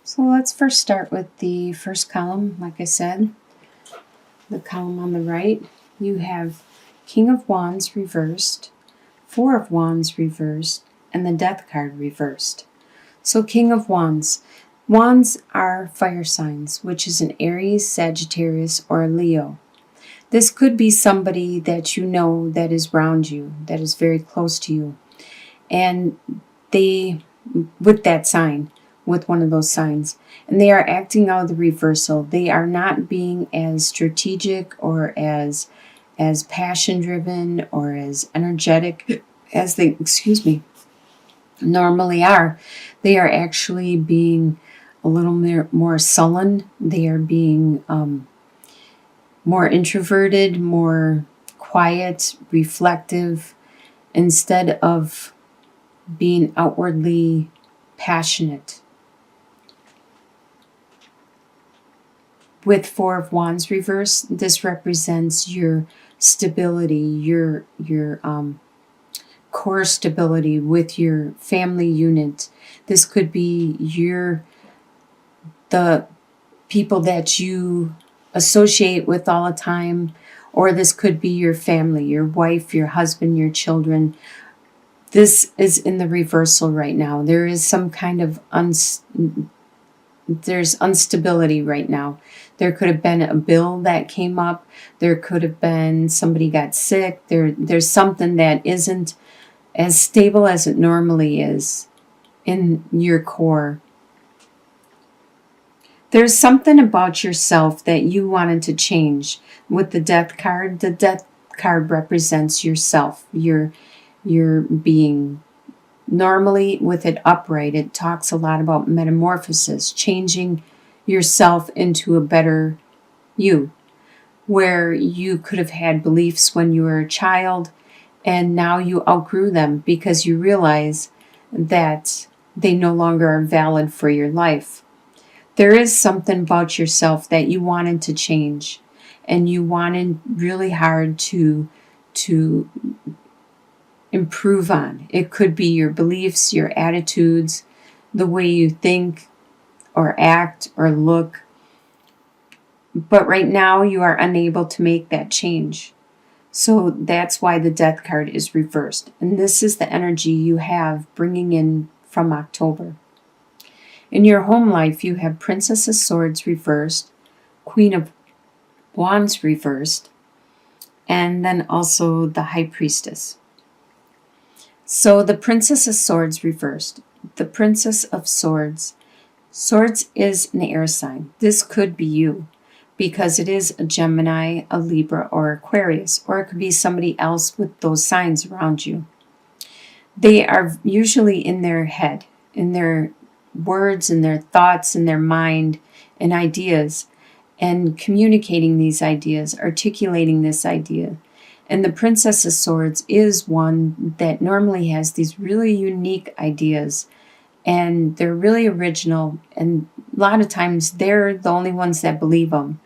So let's first start with the first column. Like I said, the column on the right, you have King of Wands reversed, Four of Wands reversed, and the Death card reversed. So King of Wands. Wands are fire signs, which is an Aries, Sagittarius, or a Leo. This could be somebody that you know that is around you, that is very close to you. And they, with that sign, with one of those signs, and they are acting out of the reversal. They are not being as strategic or as passion driven or as energetic as they normally are. They are actually being a little more sullen. They are being more introverted, more quiet, reflective, instead of being outwardly passionate. With Four of Wands reversed, this represents your stability, your core stability with your family unit. This could be the people that you associate with all the time, or this could be your family, your wife, your husband, your children. This is in the reversal right now. There is some kind of there's instability right now. There could have been a bill that came up. There could have been somebody got sick. There's something that isn't as stable as it normally is in your core. There's something about yourself that you wanted to change. With the Death card, the Death card represents yourself, your being. Normally, with it upright, it talks a lot about metamorphosis, changing yourself into a better you, where you could have had beliefs when you were a child, and now you outgrew them because you realize that they no longer are valid for your life. There is something about yourself that you wanted to change, and you wanted really hard to improve on. It could be your beliefs, your attitudes, the way you think or act or look. But right now you are unable to make that change. So that's why the Death card is reversed. And this is the energy you have bringing in from October. In your home life, you have Princess of Swords reversed, Queen of Wands reversed, and then also the High Priestess. So the Princess of Swords reversed. The Princess of Swords. Swords is an air sign. This could be you, because it is a Gemini, a Libra, or Aquarius, or it could be somebody else with those signs around you. They are usually in their head, in their words, in their thoughts, in their mind, and ideas, and communicating these ideas, articulating this idea. And the Princess of Swords is one that normally has these really unique ideas, and they're really original, and a lot of times they're the only ones that believe them.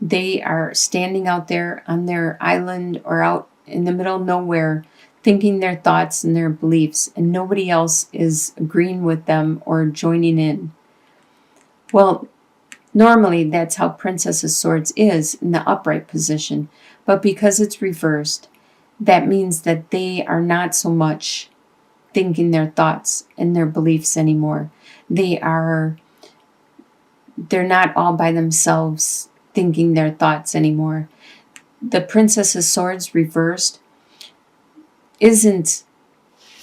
They are standing out there on their island or out in the middle of nowhere thinking their thoughts and their beliefs, and nobody else is agreeing with them or joining in. Well, normally that's how Princess of Swords is in the upright position, but because it's reversed, that means that they are not so much thinking their thoughts and their beliefs anymore. They're not all by themselves thinking their thoughts anymore. The Princess of Swords reversed isn't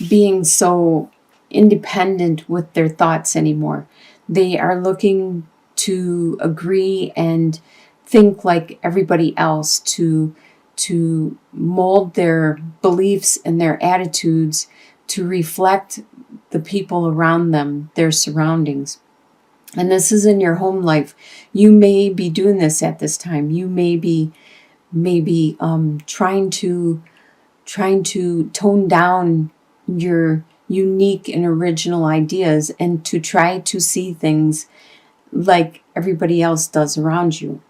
being so independent with their thoughts anymore. They are looking to agree and think like everybody else, to mold their beliefs and their attitudes to reflect the people around them, their surroundings. And this is in your home life. You may be doing this at this time. You may be trying to tone down your unique and original ideas and to try to see things like everybody else does around you.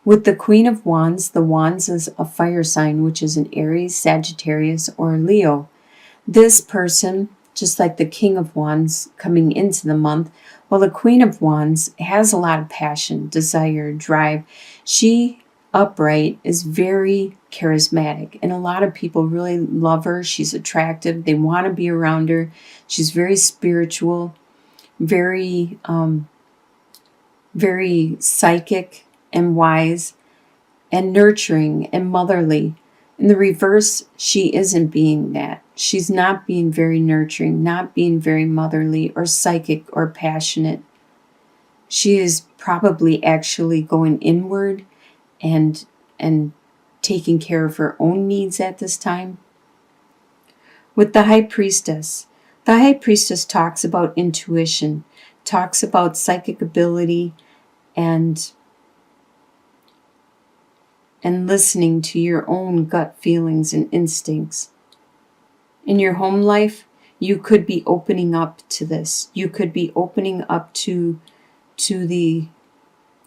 With the Queen of Wands, the Wands is a fire sign, which is an Aries, Sagittarius, or Leo. This person just like the King of Wands coming into the month. Well, the Queen of Wands has a lot of passion, desire, drive. She, upright, is very charismatic, and a lot of people really love her. She's attractive. They want to be around her. She's very spiritual, very, very psychic and wise and nurturing and motherly. In the reverse, she isn't being that. She's not being very nurturing, not being very motherly or psychic or passionate. She is probably actually going inward and taking care of her own needs at this time. With the High Priestess talks about intuition, talks about psychic ability and listening to your own gut feelings and instincts. In your home life, you could be opening up to this. You could be opening up to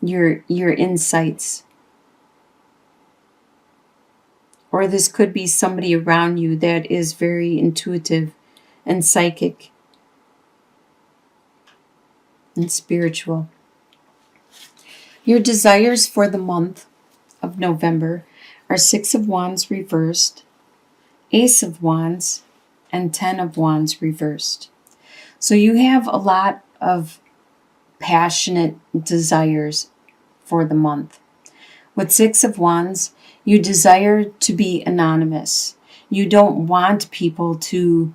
your insights. Or this could be somebody around you that is very intuitive and psychic and spiritual. Your desires for the month of November are 6 of Wands reversed, Ace of Wands, and 10 of Wands reversed. So you have a lot of passionate desires for the month. With 6 of Wands, you desire to be anonymous. You don't want people to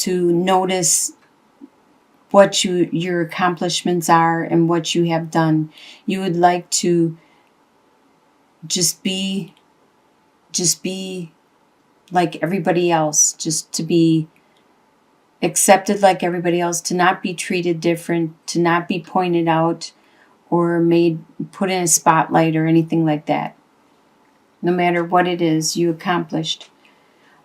notice what your accomplishments are and what you have done. You would like to just be like everybody else, just to be accepted like everybody else, to not be treated different, to not be pointed out or put in a spotlight or anything like that. No matter what it is you accomplished.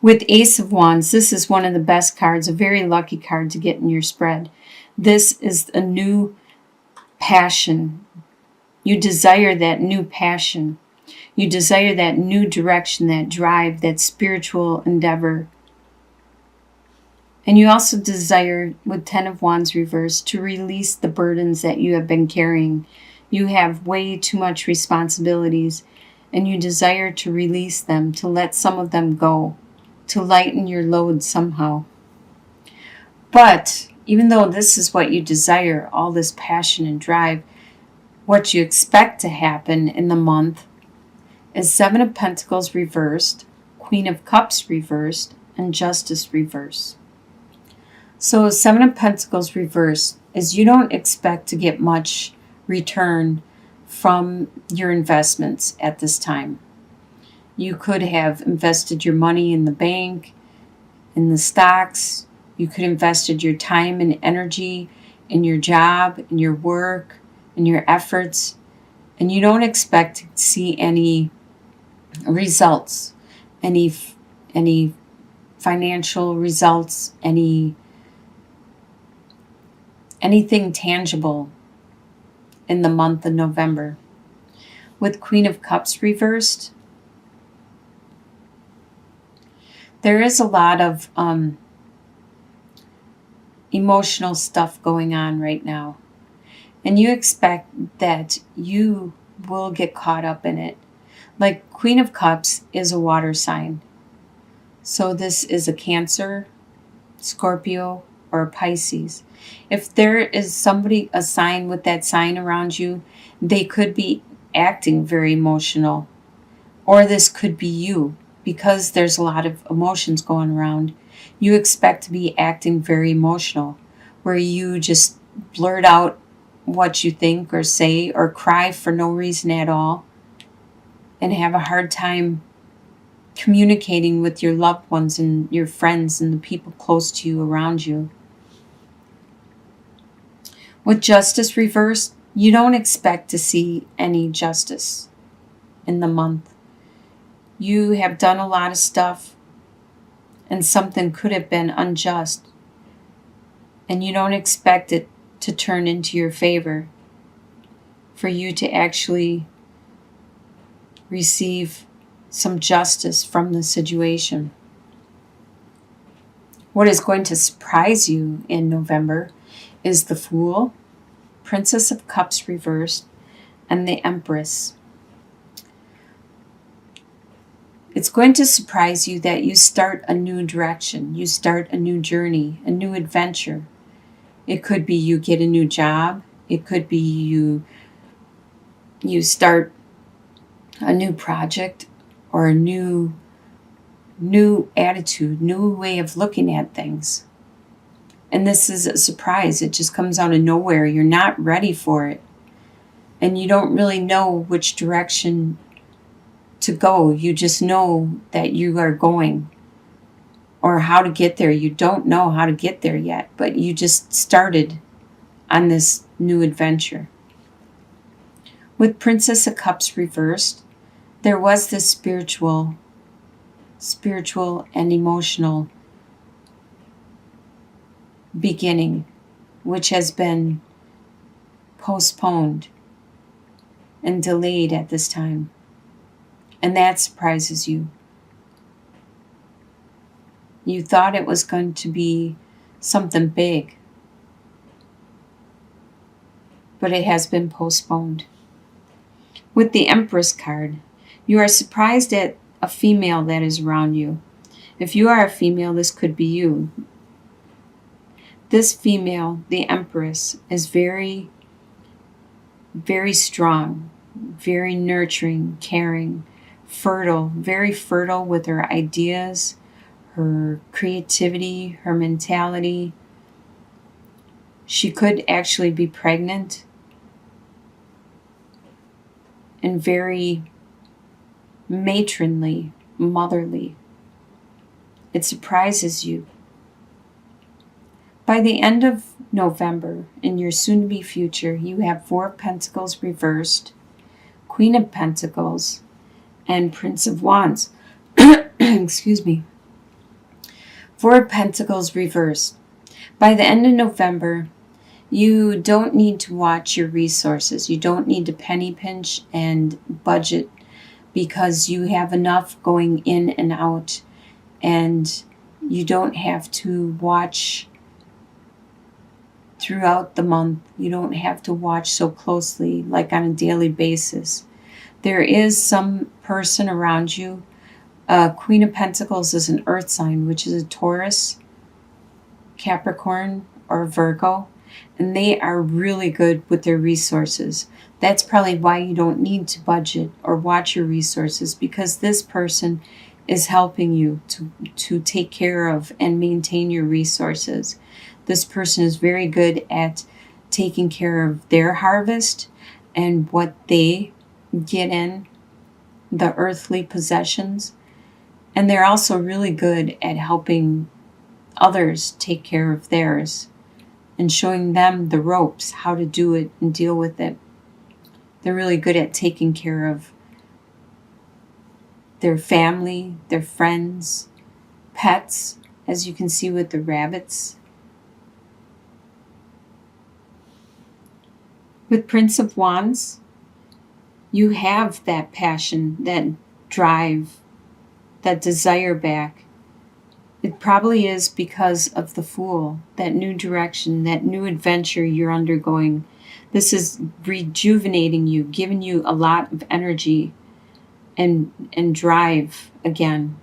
With Ace of Wands, this is one of the best cards, a very lucky card to get in your spread. This is a new passion. You desire that new passion. You desire that new direction, that drive, that spiritual endeavor. And you also desire, with 10 of Wands reversed, to release the burdens that you have been carrying. You have way too much responsibilities, and you desire to release them, to let some of them go, to lighten your load somehow. But even though this is what you desire, all this passion and drive, what you expect to happen in the month is 7 of Pentacles reversed, Queen of Cups reversed, and Justice reversed. So 7 of Pentacles reversed is you don't expect to get much return from your investments at this time. You could have invested your money in the bank, in the stocks. You could have invested your time and energy in your job, in your work, in your efforts, and you don't expect to see any results, any financial results, anything tangible in the month of November. With Queen of Cups reversed, there is a lot of emotional stuff going on right now. And you expect that you will get caught up in it. Like Queen of Cups is a water sign. So this is a Cancer, Scorpio, or a Pisces. If there is a sign with that sign around you, they could be acting very emotional. Or this could be you, because there's a lot of emotions going around. You expect to be acting very emotional, where you just blurt out what you think or say or cry for no reason at all and have a hard time communicating with your loved ones and your friends and the people close to you around you. With Justice reversed, you don't expect to see any justice in the month. You have done a lot of stuff and something could have been unjust, and you don't expect it to turn into your favor, for you to actually receive some justice from the situation. What is going to surprise you in November is the Fool, Princess of Cups reversed, and the Empress. It's going to surprise you that you start a new direction, you start a new journey, a new adventure. It could be you get a new job. It could be you start a new project or a new attitude, new way of looking at things. And this is a surprise. It just comes out of nowhere. You're not ready for it. And you don't really know which direction to go. You just know that you are going, or how to get there. You don't know how to get there yet, but you just started on this new adventure. With Princess of Cups reversed, there was this spiritual and emotional beginning, which has been postponed and delayed at this time. And that surprises you. You thought it was going to be something big, but it has been postponed. With the Empress card, you are surprised at a female that is around you. If you are a female, this could be you. This female, the Empress, is very, very strong, very nurturing, caring, fertile, very fertile with her ideas, her creativity, her mentality. She could actually be pregnant and very matronly, motherly. It surprises you. By the end of November, in your soon-to-be future, you have Four of Pentacles reversed, Queen of Pentacles, and Prince of Wands. Excuse me. Four of Pentacles reversed. By the end of November, you don't need to watch your resources. You don't need to penny pinch and budget, because you have enough going in and out, and you don't have to watch throughout the month. You don't have to watch so closely, like on a daily basis. There is some person around you. Queen of Pentacles is an earth sign, which is a Taurus, Capricorn, or Virgo, and they are really good with their resources. That's probably why you don't need to budget or watch your resources, because this person is helping you to take care of and maintain your resources. This person is very good at taking care of their harvest and what they get in, the earthly possessions. And they're also really good at helping others take care of theirs and showing them the ropes, how to do it and deal with it. They're really good at taking care of their family, their friends, pets, as you can see with the rabbits. With Prince of Wands, you have that passion, that drive, that desire back. It probably is because of the Fool, that new direction, that new adventure you're undergoing. This is rejuvenating you, giving you a lot of energy and drive again.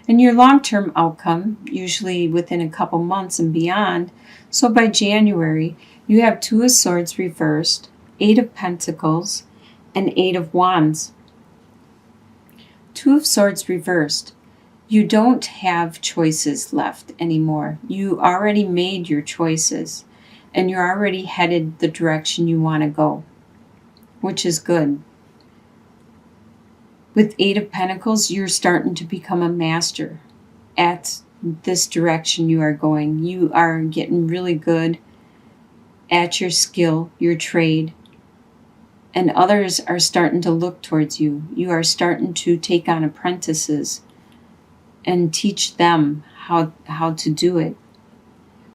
And your long-term outcome, usually within a couple months and beyond, so by January, you have Two of Swords reversed, Eight of Pentacles, and Eight of Wands. Two of Swords reversed. You don't have choices left anymore. You already made your choices, and you're already headed the direction you want to go, which is good. With Eight of Pentacles, you're starting to become a master at this direction you are going. You are getting really good at your skill, your trade, and others are starting to look towards you. You are starting to take on apprentices and teach them how to do it.